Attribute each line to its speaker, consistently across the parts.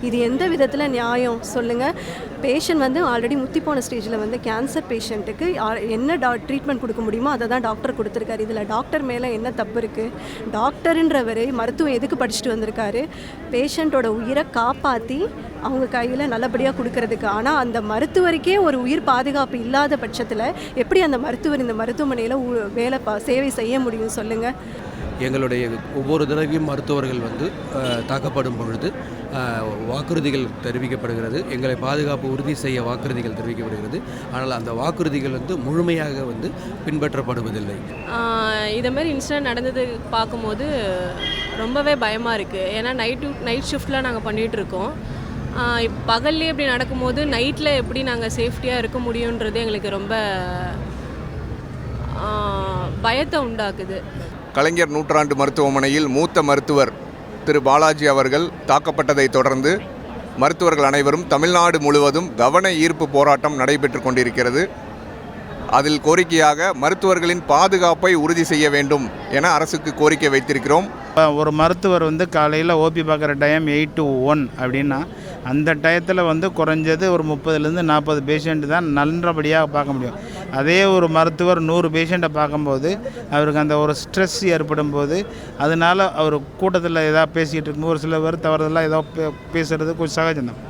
Speaker 1: இது எந்த விதத்தில் நியாயம் சொல்லுங்கள்? பேஷண்ட் வந்து ஆல்ரெடி முத்தி போன ஸ்டேஜில் வந்து கேன்சர் பேஷண்ட்டுக்கு என்ன ட்ரீட்மெண்ட் கொடுக்க முடியுமோ அதை தான் டாக்டர் கொடுத்துருக்காரு. இதில் டாக்டர் மேலே என்ன தப்பு இருக்குது? டாக்டருன்றவர் மருத்துவம் எதுக்கு படிச்சுட்டு வந்திருக்காரு? பேஷண்ட்டோட உயிரை காப்பாற்றி அவங்க கையில் நல்லபடியாக கொடுக்கறதுக்கு. ஆனால் அந்த மருத்துவருக்கே ஒரு உயிர் பாதுகாப்பு இல்லாத பட்சத்தில் எப்படி அந்த மருத்துவர் இந்த மருத்துவமனையில் சேவை செய்ய முடியும் சொல்லுங்கள்?
Speaker 2: எங்களுடைய ஒவ்வொரு தடவையும் மருத்துவர்கள் வந்து தாக்கப்படும் பொழுது வாக்குறுதிகள் தெரிவிக்கப்படுகிறது. எங்களை பாதுகாப்பு உறுதி செய்ய வாக்குறுதிகள் தெரிவிக்கப்படுகிறது. ஆனால் அந்த வாக்குறுதிகள் வந்து முழுமையாக வந்து பின்பற்றப்படுவதில்லை.
Speaker 3: இதேமாரி இன்சிடென்ட் நடந்தது பார்க்கும்போது ரொம்பவே பயமாக இருக்குது. ஏன்னா நைட் ஷிஃப்டில் நாங்கள் பண்ணிகிட்ருக்கோம். பகல்லே இப்படி நடக்கும்போது நைட்டில் எப்படி நாங்கள் சேஃப்டியாக இருக்க முடியுன்றது எங்களுக்கு ரொம்ப பயத்தை உண்டாக்குது.
Speaker 4: கலைஞர் நூற்றாண்டு மருத்துவமனையில் மூத்த மருத்துவர் திரு பாலாஜி அவர்கள் தாக்கப்பட்டதை தொடர்ந்து மருத்துவர்கள் அனைவரும் தமிழ்நாடு முழுவதும் கவன ஈர்ப்பு போராட்டம் நடைபெற்று கொண்டிருக்கிறது. அதில் கோரிக்கையாக மருத்துவர்களின் பாதுகாப்பை உறுதி செய்ய வேண்டும் என அரசுக்கு கோரிக்கை வைத்திருக்கிறோம்.
Speaker 5: ஒரு மருத்துவர் வந்து காலையில் ஓபி பார்க்குற டைம் 8 to 1 அப்படின்னா அந்த டயத்தில் வந்து குறைஞ்சது ஒரு 30லேருந்து 40 பேஷண்ட் தான் நல்லபடியாக பார்க்க முடியும். அதே ஒரு மருத்துவர் 100 பேஷண்ட்டை பார்க்கும்போது அவருக்கு அந்த ஒரு ஸ்ட்ரெஸ் ஏற்படும் போது அதனால் அவர் கூட்டத்தில் ஏதாவது பேசிகிட்டு இருக்கும்போது ஒரு சில பேர் தவறுதெல்லாம் ஏதோ பேசுகிறது கொஞ்சம் சகஜம்தான்.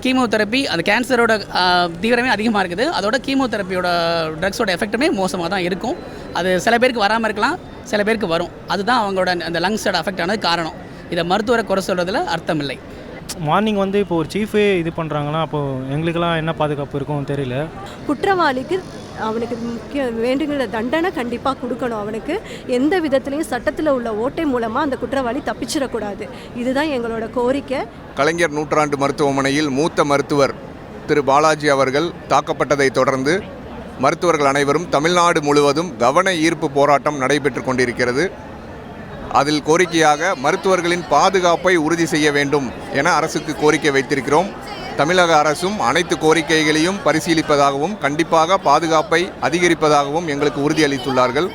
Speaker 6: கீமோதெரப்பி அந்த கேன்சரோட தீவிரமே அதிகமாக இருக்குது. அதோட கீமோதெரப்பியோட ட்ரக்ஸோட எஃபெக்ட்டுமே மோசமாக தான் இருக்கும். அது சில பேருக்கு வராமல் இருக்கலாம், சில பேருக்கு வரும். அதுதான் அவங்களோட அந்த லங்ஸோட அஃபெக்ட் ஆனது காரணம். இதை மருத்துவரை குறை சொல்கிறதுல அர்த்தம் இல்லை.
Speaker 7: மார்னிங் வந்து இப்போ ஒரு சீஃபே இது பண்ணுறாங்கன்னா அப்போது எங்களுக்கெல்லாம் என்ன பாதுகாப்பு இருக்கும் தெரியல.
Speaker 1: குற்றவாளிக்கு அவனுக்கு வேண்டுகிற தண்டனை கண்டிப்பாக கொடுக்கணும். அவனுக்கு எந்த விதத்துலையும் சட்டத்தில் உள்ள ஓட்டை மூலமாக அந்த குற்றவாளி தப்பிச்சிடக்கூடாது. இதுதான் எங்களோட கோரிக்கை.
Speaker 4: கலைஞர் நூற்றாண்டு மருத்துவமனையில் மூத்த மருத்துவர் திரு பாலாஜி அவர்கள் தாக்கப்பட்டதை தொடர்ந்து மருத்துவர்கள் அனைவரும் தமிழ்நாடு முழுவதும் கவன ஈர்ப்பு போராட்டம் நடைபெற்று கொண்டிருக்கிறது. அதில் கோரிக்கையாக மருத்துவர்களின் பாதுகாப்பை உறுதி செய்ய வேண்டும் என அரசுக்கு கோரிக்கை வைத்திருக்கிறோம். தமிழக அரசும் அனைத்து கோரிக்கைகளையும் பரிசீலிப்பதாகவும் கண்டிப்பாக பாதுகாப்பை அதிகரிப்பதாகவும் எங்களுக்கு உறுதியளித்துள்ளார்கள்.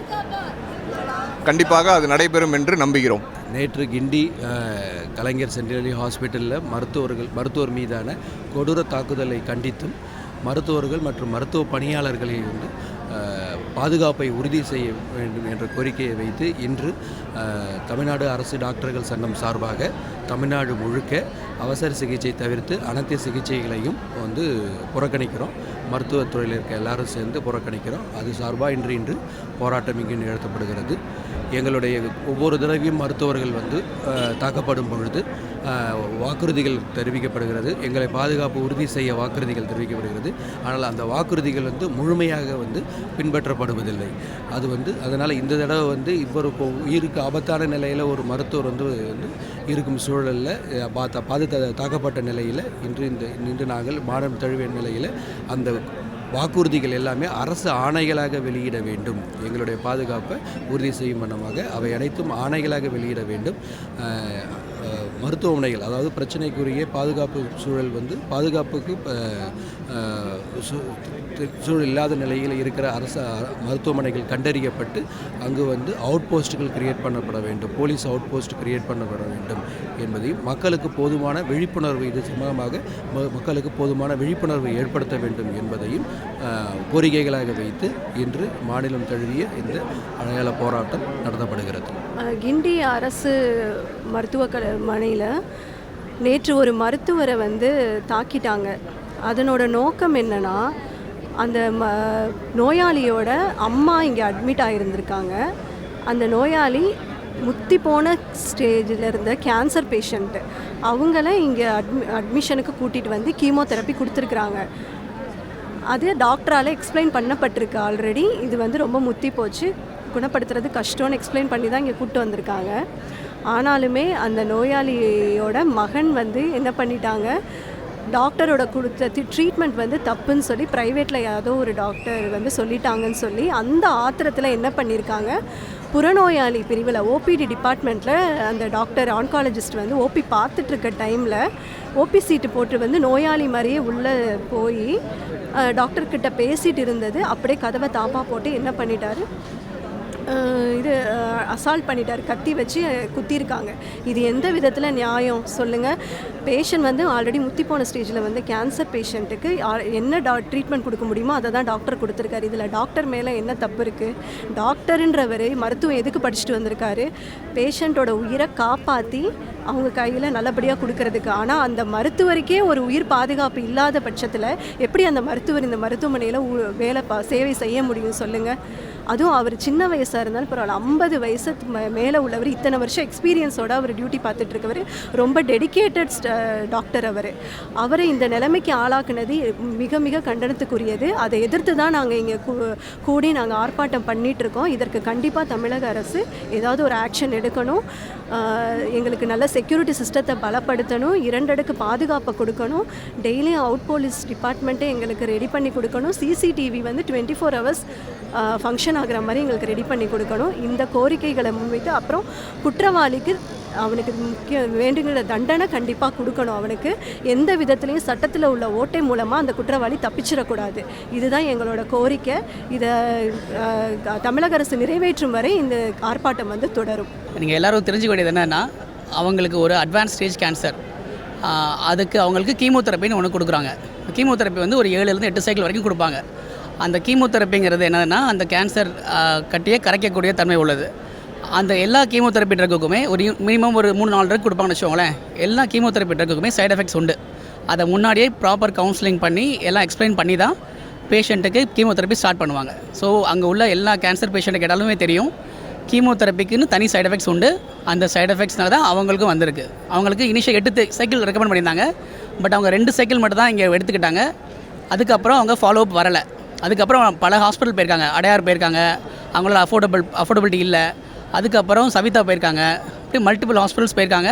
Speaker 4: கண்டிப்பாக அது நடைபெறும் என்று நம்புகிறோம்.
Speaker 2: நேற்று கிண்டி கலைஞர் சென்டினரி ஹாஸ்பிட்டலில் மருத்துவர் மீதான கொடூர தாக்குதலை கண்டித்தும் மருத்துவர்கள் மற்றும் மருத்துவ பணியாளர்களை வந்து பாதுகாப்பை உறுதி செய்ய வேண்டும் என்ற கோரிக்கையை வைத்து இன்று தமிழ்நாடு அரசு டாக்டர்கள் சங்கம் சார்பாக தமிழ்நாடு முழுக்க அவசர சிகிச்சை தவிர்த்து அனைத்து சிகிச்சைகளையும் வந்து புறக்கணிக்கிறோம். மருத்துவத்துறையில் இருக்க எல்லாரும் சேர்ந்து புறக்கணிக்கிறோம். அது சார்பாக இன்று போராட்டம் இங்கு நிகழ்த்தப்படுகிறது. எங்களுடைய ஒவ்வொரு தடவையும் மருத்துவர்கள் வந்து தாக்கப்படும் பொழுது வாக்குறுதிகள் தெரிவிக்கப்படுகிறது. எங்களை பாதுகாப்பு உறுதி செய்ய வாக்குறுதிகள் தெரிவிக்கப்படுகிறது. ஆனால் அந்த வாக்குறுதிகள் வந்து முழுமையாக வந்து பின்பற்றப்படுவதில்லை. அது வந்து அதனால் இந்த தடவை வந்து இவருக்கு உயிருக்கு ஆபத்தான நிலையில் ஒரு மருத்துவர் வந்து இருக்கும் சூழலில் தாக்கப்பட்ட நிலையில் இன்று நாங்கள் மாநிலம் தழுவிய நிலையில் அந்த வாக்குறுதிகள் எல்லாமே அரசு ஆணைகளாக வெளியிட வேண்டும். எங்களுடைய பாதுகாப்பை உறுதி செய்யும் வண்ணமாக அவை அனைத்தும் ஆணைகளாக வெளியிட வேண்டும். மருத்துவமனைகள் அதாவது பிரச்சனைக்குரிய பாதுகாப்பு சூழல் வந்து பாதுகாப்புக்கு சூழல் இல்லாத நிலையில் இருக்கிற அரசு மருத்துவமனைகள் கண்டறியப்பட்டு அங்கு வந்து அவுட் போஸ்ட்டுகள் கிரியேட் பண்ணப்பட வேண்டும். போலீஸ் அவுட் போஸ்ட் கிரியேட் பண்ணப்பட வேண்டும் என்பதையும் மக்களுக்கு போதுமான விழிப்புணர்வு இது சம்பந்தமாக மக்களுக்கு போதுமான விழிப்புணர்வை ஏற்படுத்த வேண்டும் என்பதையும் கோரிக்கைகளாக வைத்து இன்று மாநிலம் தழுவிய இந்த அடையாள போராட்டம் நடத்தப்படுகிறது.
Speaker 1: கிண்டி அரசு மருத்துவமனையில் நேற்று ஒரு மருத்துவரை வந்து தாக்கிட்டாங்க. அதனோட நோக்கம் என்னன்னா, அந்த நோயாளியோட அம்மா இங்கே அட்மிட் ஆகியிருந்திருக்காங்க. அந்த நோயாளி முத்தி போன ஸ்டேஜில் இருந்த கேன்சர் பேஷண்ட்டு அவங்கள இங்கே அட்மிஷனுக்கு கூட்டிகிட்டு வந்து கீமோதெரப்பி கொடுத்துருக்குறாங்க. அது டாக்டரால் எக்ஸ்பிளைன் பண்ணப்பட்டிருக்கு ஆல்ரெடி. இது வந்து ரொம்ப முத்தி போச்சு, குணப்படுத்துறது கஷ்டம்னு எக்ஸ்பிளைன் பண்ணி தான் இங்கே கூப்பிட்டு வந்திருக்காங்க. ஆனாலுமே அந்த நோயாளியோட மகன் வந்து என்ன பண்ணிட்டாங்க, டாக்டரோட கொடுத்த ட்ரீட்மெண்ட் வந்து தப்புன்னு சொல்லி ப்ரைவேட்டில் ஏதோ ஒரு டாக்டர் வந்து சொல்லிட்டாங்கன்னு சொல்லி அந்த ஆத்திரத்தில் என்ன பண்ணியிருக்காங்க, புறநோயாளி பிரிவில் ஓபிடி டிபார்ட்மெண்ட்டில் அந்த டாக்டர் ஆன்காலஜிஸ்ட் வந்து ஓபி பார்த்துட்ருக்க டைமில் ஓபி சீட்டு போட்டு வந்து நோயாளி மாதிரியே உள்ளே போய் டாக்டர்கிட்ட பேசிகிட்டு இருந்தது. அப்படியே கதவை தாப்பா போட்டு என்ன பண்ணிட்டாரு, இது அசால்ட் பண்ணிட்டார், கத்தி வச்சு குத்திருக்காங்க. இது எந்த விதத்தில் நியாயம் சொல்லுங்கள்? பேஷண்ட் வந்து ஆல்ரெடி முத்தி போன ஸ்டேஜில் வந்து கேன்சர் பேஷண்ட்டுக்கு என்ன ட்ரீட்மெண்ட் கொடுக்க முடியுமோ அதை தான் டாக்டர் கொடுத்துருக்காரு. இதில் டாக்டர் மேலே என்ன தப்பு இருக்குது? டாக்டருன்றவர் மருத்துவம் எதுக்கு படிச்சுட்டு வந்திருக்காரு? பேஷண்ட்டோட உயிரை காப்பாற்றி அவங்க கையில் நல்லபடியாக கொடுக்கறதுக்கு. ஆனால் அந்த மருத்துவருக்கே ஒரு உயிர் பாதுகாப்பு இல்லாத பட்சத்தில் எப்படி அந்த மருத்துவர் இந்த மருத்துவமனையில் சேவை செய்ய முடியும் சொல்லுங்கள்? அதுவும் அவர் சின்ன வயசாக இருந்தாலும் பரவாயில்ல, 50 வயசுக்கு மேலே உள்ளவர், இத்தனை வருஷம் எக்ஸ்பீரியன்ஸோடு அவர் டியூட்டி பார்த்துட்ருக்கவர், ரொம்ப டெடிக்கேட்டட் டாக்டர் அவரை இந்த நிலைமைக்கு ஆளாக்குனது மிக மிக கண்டனத்துக்குரியது. அதை எதிர்த்து தான் நாங்கள் இங்கே கூடி நாங்கள் ஆர்ப்பாட்டம் பண்ணிகிட்ருக்கோம். இதற்கு கண்டிப்பாக தமிழக அரசு ஏதாவது ஒரு ஆக்ஷன் எடுக்கணும். எங்களுக்கு நல்ல செக்யூரிட்டி சிஸ்டத்தை பலப்படுத்தணும், 2 அடுக்கு பாதுகாப்பை கொடுக்கணும், டெய்லியும் அவுட் போலீஸ் டிபார்ட்மெண்ட்டே எங்களுக்கு ரெடி பண்ணி கொடுக்கணும், சிசிடிவி வந்து 24 ஹவர்ஸ் ஃபங்க்ஷன் ஆகிற மாதிரி எங்களுக்கு ரெடி பண்ணி கொடுக்கணும். இந்த கோரிக்கைகளை முன்வைத்து அப்புறம் குற்றவாளிக்கு அவனுக்கு வேண்டுங்கிற தண்டனை கண்டிப்பாக கொடுக்கணும். அவனுக்கு எந்த விதத்துலையும் சட்டத்தில் உள்ள ஓட்டை மூலமாக அந்த குற்றவாளி தப்பிச்சிடக்கூடாது. இதுதான் எங்களோட கோரிக்கை. இதை தமிழக அரசு நிறைவேற்றும் வரை இந்த ஆர்ப்பாட்டம் வந்து தொடரும்.
Speaker 6: நீங்கள் எல்லோரும் தெரிஞ்சுக்க வேண்டியது என்னென்னா, அவங்களுக்கு ஒரு அட்வான்ஸ் ஸ்டேஜ் கேன்சர், அதுக்கு அவங்களுக்கு கீமோதெரப்பின்னு ஒன்று கொடுக்குறாங்க. கீமோதெரப்பி வந்து ஒரு 7 8 சைக்கிள் வரைக்கும் கொடுப்பாங்க. அந்த கீமோதெரப்பிங்கிறது என்னதுன்னா, அந்த கேன்சர் கட்டியை கரைக்கக்கூடிய தன்மை உள்ளது. அந்த எல்லா கீமோதெரப்பி ட்ரக்குக்குமே ஒரு மினிமம் ஒரு 3-4 ட்ரக் கொடுப்பாங்கன்னு வச்சுக்கோங்களேன். எல்லா கீமோதெரப்பி ட்ரக்குக்குமே சைட் எஃபெக்ட்ஸ் உண்டு. அதை முன்னாடியே ப்ராப்பர் கவுன்சிலிங் பண்ணி எல்லாம் எக்ஸ்பிளைன் பண்ணி தான் பேஷண்ட்டுக்கு கீமோதெரப்பி ஸ்டார்ட் பண்ணுவாங்க. ஸோ அங்கே உள்ள எல்லா கேன்சர் பேஷண்ட்டுக்கு கேட்டாலுமே தெரியும், கீமோதெரப்பிக்குன்னு தனி சைட் எஃபெக்ட்ஸ் உண்டு. அந்த சைட் எஃபெக்ட்ஸ்னால தான் அவங்களுக்கும் வந்திருக்கு. அவங்களுக்கு இனிஷியல் 8 சைக்கிள் ரெக்கமெண்ட் பண்ணியிருந்தாங்க. பட் அவங்க 2 சைக்கிள் மட்டும் தான் இங்கே எடுத்துக்கிட்டாங்க. அதுக்கப்புறம் அவங்க ஃபாலோ அப் வரலை. அதுக்கப்புறம் பல ஹாஸ்பிட்டல் போயிருக்காங்க, அடையார் போயிருக்காங்க, அவங்களால அஃபோர்டபிலிட்டி இல்லை. அதுக்கப்புறம் சவிதா போயிருக்காங்க, இப்படி மல்டிபிள் ஹாஸ்பிட்டல்ஸ் போயிருக்காங்க.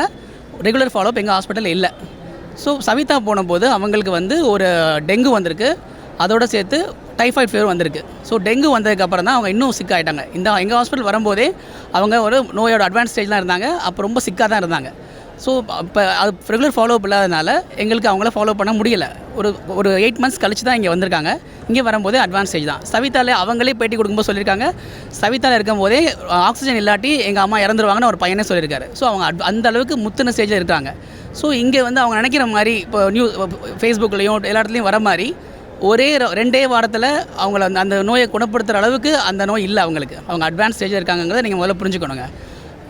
Speaker 6: ரெகுலர் ஃபாலோஅப் எங்கள் ஹாஸ்பிட்டலில் இல்லை. ஸோ சவிதா போனபோது அவங்களுக்கு வந்து ஒரு டெங்கு வந்திருக்கு, அதோடு சேர்த்து டைஃபாய்டு ஃபீவர் வந்திருக்கு. ஸோ டெங்கு வந்ததுக்கப்புறம் தான் அவங்க இன்னும் சிக் ஆகிட்டாங்க. எங்கள் ஹாஸ்பிட்டல் வரும்போதே அவங்க ஒரு நோயோட அட்வான்ஸ் ஸ்டேஜ்லாம் இருந்தாங்க, அப்போ ரொம்ப சிக்காக தான் இருந்தாங்க. ஸோ இப்போ அது ரெகுலர் ஃபாலோஅப் இல்லாதனால எங்களுக்கு அவங்கள ஃபாலோ பண்ண முடியலை. ஒரு 8 மந்த்ஸ் கழிச்சு தான் இங்கே வந்திருக்காங்க. இங்கே வரும்போதே அட்வான்ஸ் ஸ்டேஜ் தான். சவிதாவில் அவங்களே பேட்டி கொடுக்கும்போது சொல்லியிருக்காங்க, சவிதாவில் இருக்கும்போதே ஆக்சிஜன் இல்லாட்டி எங்கள் அம்மா இறந்துருவாங்கன்னு ஒரு பையனே சொல்லியிருக்காரு. ஸோ அவங்க அந்த அளவுக்கு முத்தின ஸ்டேஜில் இருக்காங்க. ஸோ இங்கே வந்து அவங்க நினைக்கிற மாதிரி இப்போ ஃபேஸ்புக்லேயும் எல்லா இடத்துலையும் வர மாதிரி ஒரே 2 வாரத்தில் அவங்கள அந்த நோயை குணப்படுத்துகிற அளவுக்கு அந்த நோய் இல்லை அவங்களுக்கு. அவங்க அட்வான்ஸ் ஸ்டேஜில் இருக்காங்கிறத நீங்கள் முதல்ல புரிஞ்சுக்கணுங்க.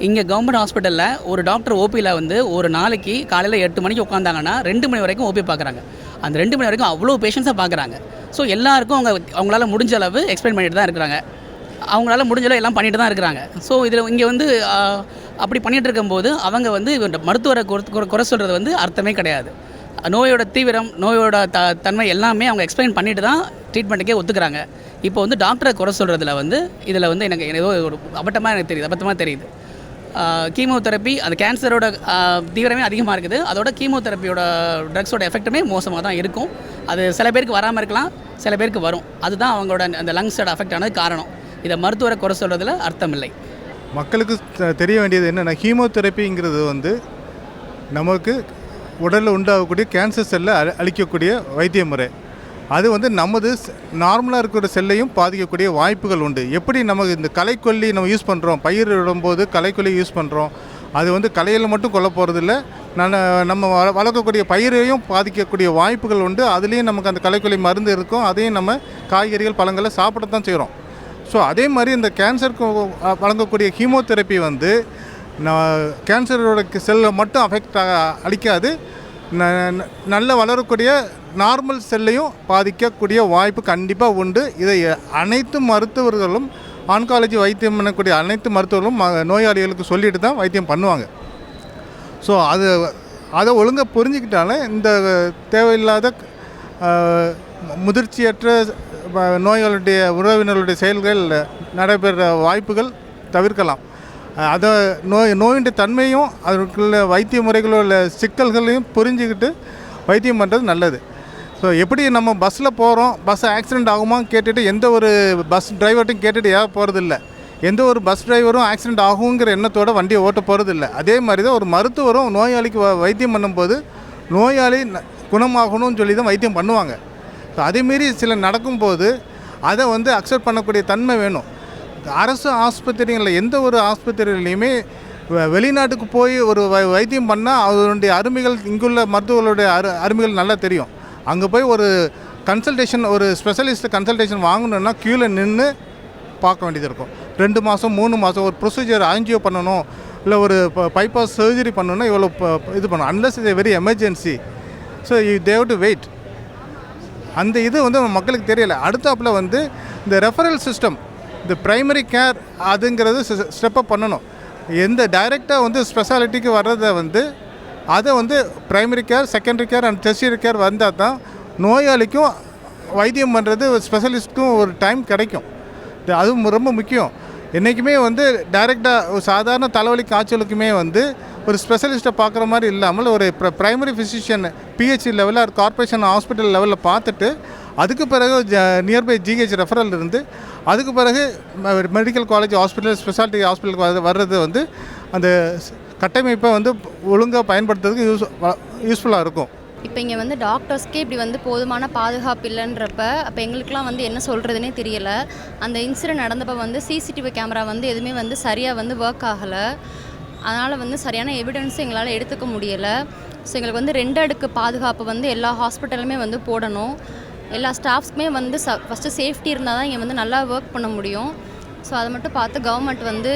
Speaker 6: இங்கே கவர்மெண்ட் ஹாஸ்பிட்டலில் ஒரு டாக்டர் ஓபியில் வந்து ஒரு நாளைக்கு காலையில் 8 மணிக்கு உட்காந்தாங்கன்னா 2 மணி வரைக்கும் ஓபி பார்க்குறாங்க. அந்த 2 மணி வரைக்கும் அவ்வளோ பேஷண்ட்ஸாக பார்க்குறாங்க. ஸோ எல்லாருக்கும் அவங்களால முடிஞ்ச அளவு எக்ஸ்பிளைன் பண்ணிட்டு தான் இருக்கிறாங்க. அவங்களால முடிஞ்ச அளவு எல்லாம் பண்ணிட்டு தான் இருக்கிறாங்க. ஸோ இதில் இங்கே வந்து அப்படி பண்ணிகிட்டு இருக்கும்போது அவங்க வந்து மருத்துவரை குறை சொல்கிறது வந்து அர்த்தமே கிடையாது. நோயோட தீவிரம், நோயோட தன்மை எல்லாமே அவங்க எக்ஸ்பிளைன் பண்ணிட்டு தான் ட்ரீட்மெண்ட்டுக்கே ஒத்துக்கிறாங்க. இப்போ வந்து டாக்டரை குறை சொல்கிறதுல வந்து இதில் வந்து எனக்கு ஏதோ ஒரு அபத்தமாக தெரியுது. கீமோதெரப்பி அந்த கேன்சரோட தீவிரமே அதிகமாக இருக்குது. அதோட கீமோதெரப்பியோட ட்ரக்ஸோட எஃபெக்ட்டுமே மோசமாக தான் இருக்கும். அது சில பேருக்கு வராமல் இருக்கலாம், சில பேருக்கு வரும். அதுதான் அவங்களோட அந்த லங்ஸோட அஃபெக்ட் ஆனது காரணம். இதை மருத்துவரை குறை சொல்கிறதுல அர்த்தம் இல்லை.
Speaker 8: மக்களுக்கு தெரிய வேண்டியது என்னென்னா, கீமோதெரப்பிங்கிறது வந்து நமக்கு உடலில் உண்டாகக்கூடிய கேன்சர் செல்லை அழிக்கக்கூடிய வைத்திய முறை. அது வந்து நமது நார்மலாக இருக்கிற செல்லையும் பாதிக்கக்கூடிய வாய்ப்புகள் உண்டு. எப்படி நமக்கு இந்த களைக்கொல்லி நம்ம யூஸ் பண்ணுறோம், பயிர் விடும்போது களைக்கொல்லி யூஸ் பண்ணுறோம், அது வந்து களையில் மட்டும் கொல்ல போகிறதில்ல, நம்ம வளர்க்கக்கூடிய பயிரையும் பாதிக்கக்கூடிய வாய்ப்புகள் உண்டு. அதுலேயும் நமக்கு அந்த களைக்கொல்லி மருந்து இருக்கும், அதையும் நம்ம காய்கறிகள் பழங்களை சாப்பிடத்தான் செய்கிறோம். ஸோ அதே மாதிரி இந்த கேன்சருக்கு வழங்கக்கூடிய கீமோதெரப்பி வந்து கேன்சரோட செல்லை மட்டும் அஃபெக்ட் அளிக்காது, நல்ல வளரக்கூடிய நார்மல் செல்லையும் பாதிக்கக்கூடிய வாய்ப்பு கண்டிப்பாக உண்டு. இதை அனைத்து மருத்துவர்களும், ஆன்காலஜி வைத்தியம் பண்ணக்கூடிய அனைத்து மருத்துவர்களும் நோயாளிகளுக்கு சொல்லிட்டு தான் வைத்தியம் பண்ணுவாங்க. ஸோ அதை ஒழுங்காக புரிஞ்சுக்கிட்டாலே இந்த தேவையில்லாத முதிர்ச்சியற்ற நோய்களுடைய உறவினர்களுடைய செயல்கள் நடைபெற வாய்ப்புகள் தவிர்க்கலாம். அதை நோயினுடைய தன்மையும் அதற்குள்ள வைத்திய முறைகளோட சிக்கல்களையும் புரிஞ்சுக்கிட்டு வைத்தியம் பண்ணுறது நல்லது. ஸோ எப்படி நம்ம பஸ்ஸில் போகிறோம், பஸ் ஆக்சிடெண்ட் ஆகுமான்னு கேட்டுட்டு எந்த ஒரு பஸ் டிரைவர்ட்டையும் கேட்டுட்டு ஏன் போகிறதில்ல, எந்த ஒரு பஸ் டிரைவரும் ஆக்சிடெண்ட் ஆகுங்கிற எண்ணத்தோடு வண்டியை ஓட்ட போகிறதில்ல. அதே மாதிரி தான் ஒரு மருத்துவரும் நோயாளிக்கு வைத்தியம் பண்ணும்போது நோயாளி குணமாகணும்னு சொல்லி தான் வைத்தியம் பண்ணுவாங்க. ஸோ அதேமாரி சில நடக்கும்போது அதை வந்து அக்செப்ட் பண்ணக்கூடிய தன்மை வேணும். அரசு ஆஸ்பத்திரிகளில் எந்த ஒரு ஆஸ்பத்திரியிலையுமே வெளிநாட்டுக்கு போய் ஒரு வைத்தியம் பண்ணால் அதனுடைய அருமைகள் இங்குள்ள மருத்துவர்களுடைய அருமைகள் நல்லா தெரியும். அங்கே போய் ஒரு கன்சல்டேஷன், ஒரு ஸ்பெஷலிஸ்ட் கன்சல்டேஷன் வாங்கணுன்னா க்யூவில் நின்று பார்க்க வேண்டியது இருக்கும். 2 மாதம் 3 மாதம் ஒரு ப்ரொசீஜர் ஆஞ்சியோ பண்ணணும், இல்லை ஒரு பைபாஸ் சர்ஜரி பண்ணணுன்னா இவ்வளோ இது பண்ணணும். அன்லஸ் இது very emergency. So they have to wait. அந்த இது வந்து மக்களுக்கு தெரியலை. அடுத்தாப்பில் வந்து இந்த ரெஃபரல் சிஸ்டம், இந்த ப்ரைமரி கேர் அதுங்கிறது ஸ்டெப்பப் பண்ணணும். எந்த டைரெக்டாக வந்து ஸ்பெஷாலிட்டிக்கு வர்றதை வந்து அதை வந்து primary care, secondary care and tertiary care வந்தால் தான் நோயாளிக்கும் வைத்தியம் பண்ணுறது ஸ்பெஷலிஸ்ட்டுக்கும் ஒரு டைம் கிடைக்கும். அதுவும் ரொம்ப முக்கியம். என்றைக்குமே வந்து டைரெக்டாக ஒரு சாதாரண தலைவலி காய்ச்சலுக்குமே வந்து ஒரு ஸ்பெஷலிஸ்ட்டை பார்க்குற மாதிரி இல்லாமல் ஒரு ப்ரைமரி ஃபிசிஷியன் பிஹெச்சி லெவலில் ஒரு கார்ப்பரேஷன் ஹாஸ்பிட்டல் லெவலில் பார்த்துட்டு அதுக்கு பிறகு நியர்பை ஜிஹெச் ரெஃபரல் இருந்து அதுக்கு பிறகு மெடிக்கல் காலேஜ் ஹாஸ்பிட்டல், ஸ்பெஷாலிட்டி ஹாஸ்பிட்டலுக்கு வர்றது வந்து அந்த கட்டமைப்பை வந்து ஒழுங்காக பயன்படுத்துறதுக்கு யூஸ்ஃபுல்லாக இருக்கும்.
Speaker 9: இப்போ இங்கே வந்து டாக்டர்ஸ்க்கே இப்படி வந்து போதுமான பாதுகாப்பு இல்லைன்றப்ப அப்போ எங்களுக்கெலாம் வந்து என்ன சொல்கிறதுனே தெரியலை. அந்த இன்சிடென்ட் நடந்தப்போ வந்து சிசிடிவி கேமரா வந்து எதுவுமே வந்து சரியாக வந்து ஒர்க் ஆகலை. அதனால் வந்து சரியான எவிடன்ஸும் எங்களால் எடுத்துக்க முடியலை. ஸோ எங்களுக்கு வந்து 2 அடுக்கு பாதுகாப்பு வந்து எல்லா ஹாஸ்பிட்டலுமே வந்து போடணும். எல்லா ஸ்டாஃப்ஸ்க்குமே வந்து ஃபஸ்ட்டு சேஃப்டி இருந்தால் தான் இங்கே வந்து நல்லா ஒர்க் பண்ண முடியும். ஸோ அதை மட்டும் பார்த்து கவர்மெண்ட் வந்து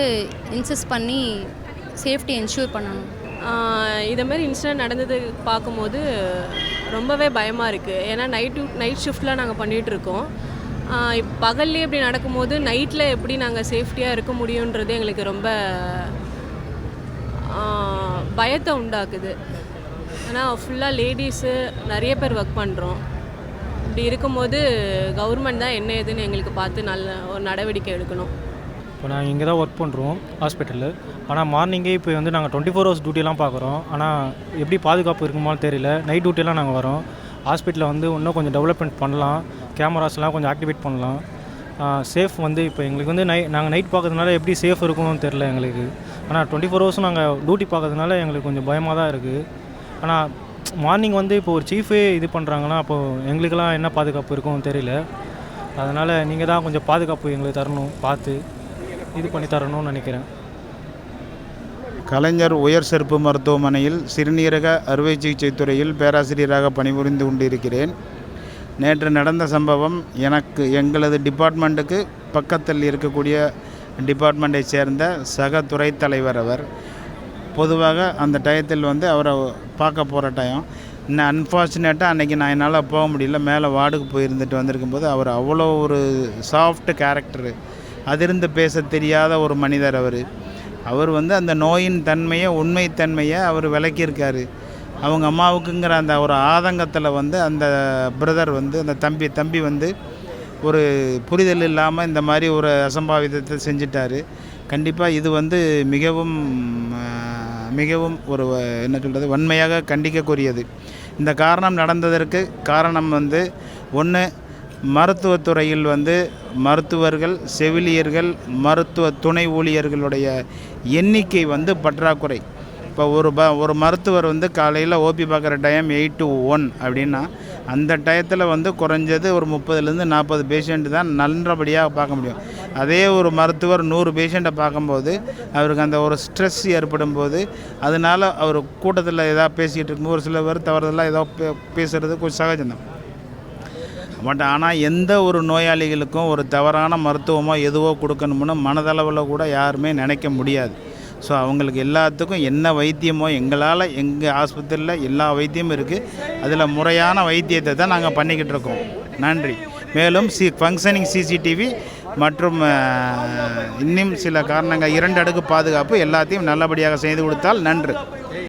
Speaker 9: இன்சிஸ்ட் பண்ணி சேஃப்டி என்ஷூர் பண்ணணும்.
Speaker 3: இதேமாரி இன்சிடென்ட் நடந்தது பார்க்கும்போது ரொம்பவே பயமாக இருக்குது. ஏன்னா நைட் ஷிஃப்டில் நாங்கள் பண்ணிகிட்ருக்கோம். இப்போ பகல்லே இப்படி நடக்கும்போது நைட்டில் எப்படி நாங்கள் சேஃப்டியாக இருக்க முடியுன்றது எங்களுக்கு ரொம்ப பயத்தை உண்டாக்குது. ஏன்னா ஃபுல்லாக லேடிஸு நிறைய பேர் ஒர்க் பண்ணுறோம். இப்படி இருக்கும்போது கவர்மெண்ட் தான் என்ன ஏதுன்னு எங்களுக்கு பார்த்து நல்ல ஒரு நடவடிக்கை எடுக்கணும்.
Speaker 7: இப்போ நாங்கள் இங்கே தான் ஒர்க் பண்ணுறோம் ஹாஸ்பிட்டலில். ஆனால் மார்னிங்கே இப்போ வந்து நாங்கள் 24 ஹவர்ஸ் டியூட்டிலாம் பார்க்குறோம். ஆனால் எப்படி பாதுகாப்பு இருக்குமான்னு தெரியல. நைட் டியூட்டிலாம் நாங்கள் வரோம். ஹாஸ்பிட்டலில் வந்து இன்னும் கொஞ்சம் டெவலப்மெண்ட் பண்ணலாம், கேமராஸ்லாம் கொஞ்சம் ஆக்டிவேட் பண்ணலாம். சேஃப் வந்து இப்போ எங்களுக்கு வந்து நாங்கள் நைட் பார்க்கறதுனால எப்படி சேஃப் இருக்கும்னு தெரில எங்களுக்கு. ஆனால் 24 ஹவர்ஸும் நாங்கள் டியூட்டி பார்க்கறதுனால எங்களுக்கு கொஞ்சம் பயமாக தான் இருக்குது. ஆனால் மார்னிங் வந்து இப்போ ஒரு சீஃபே இது பண்ணுறாங்கன்னா அப்போது எங்களுக்கெல்லாம் என்ன பாதுகாப்பு இருக்கும்னு தெரியல. அதனால் நீங்கள் தான் கொஞ்சம் பாதுகாப்பு எங்களுக்கு தரணும், பார்த்து இது பண்ணி தரணும்னு நினைக்கிறேன்.
Speaker 5: கலைஞர் உயர் சிறப்பு மருத்துவமனையில் சிறுநீரக அறுவை சிகிச்சை துறையில் பேராசிரியராக பணிபுரிந்து கொண்டிருக்கிறேன். நேற்று நடந்த சம்பவம் எங்களது டிபார்ட்மெண்ட்டுக்கு பக்கத்தில் இருக்கக்கூடிய டிபார்ட்மெண்ட்டை சேர்ந்த சக துறை தலைவர். அவர் பொதுவாக அந்த டயத்தில் வந்து அவரை பார்க்க போகிற டைம். இன்னும் அன்ஃபார்ச்சுனேட்டாக அன்றைக்கி நான் என்னால் போக முடியல. மேலே வார்டுக்கு போயிருந்துட்டு வந்திருக்கும்போது அவர் அவ்வளோ ஒரு சாஃப்ட் கேரக்டரு, அதிர்ந்து பேச தெரியாத ஒரு மனிதர். அவர் வந்து அந்த நோயின் தன்மையை, உண்மைத்தன்மையை அவர் விளக்கியிருக்காரு. அவங்க அம்மாவுக்குங்கிற அந்த ஒரு ஆதங்கத்தில் வந்து அந்த பிரதர் வந்து அந்த தம்பி வந்து ஒரு புரிதல் இல்லாமல் இந்த மாதிரி ஒரு அசம்பாவிதத்தை செஞ்சிட்டார். கண்டிப்பாக இது வந்து மிகவும் ஒரு என்ன சொல்கிறது, வன்மையாக கண்டிக்கக்கூடியது. இந்த காரணம் நடந்ததற்கு காரணம் வந்து ஒன்று, மருத்துவத்துறையில் வந்து மருத்துவர்கள், செவிலியர்கள், மருத்துவ துணை ஊழியர்களுடைய எண்ணிக்கை வந்து பற்றாக்குறை. இப்போ ஒரு மருத்துவர் வந்து காலையில் ஓபி பார்க்குற டைம் 8 to 1 அப்படின்னா அந்த டயத்தில் வந்து குறைஞ்சது ஒரு 30லேருந்து 40 பேஷண்ட்டு தான் நல்லபடியாக பார்க்க முடியும். அதே ஒரு மருத்துவர் 100 பேஷண்ட்டை பார்க்கும்போது அவருக்கு அந்த ஒரு ஸ்ட்ரெஸ் ஏற்படும் போது அதனால் அவர் கூட்டத்தில் ஏதாவது பேசிகிட்டு இருக்கும்போது ஒரு சில பேர் தவறுதலாக ஏதோ பேசுகிறது கொஞ்சம் சகஜம்தான். பட் ஆனால் எந்த ஒரு நோயாளிகளுக்கும் ஒரு தவறான மருத்துவமோ எதுவோ கொடுக்கணும்னு மனதளவில் கூட யாருமே நினைக்க முடியாது. ஸோ அவங்களுக்கு எல்லாத்துக்கும் என்ன வைத்தியமோ எங்களால் எங்கள் ஆஸ்பத்திரியில் எல்லா வைத்தியமும் இருக்குது. அதில் முறையான வைத்தியத்தை தான் நாங்கள் பண்ணிக்கிட்டு இருக்கோம். நன்றி. மேலும் ஃபங்க்ஷனிங் சிசிடிவி மற்றும் இன்னும் சில காரணங்கள் 2 அடுக்கு பாதுகாப்பு எல்லாத்தையும் நல்லபடியாக செய்து கொடுத்தால் நன்று.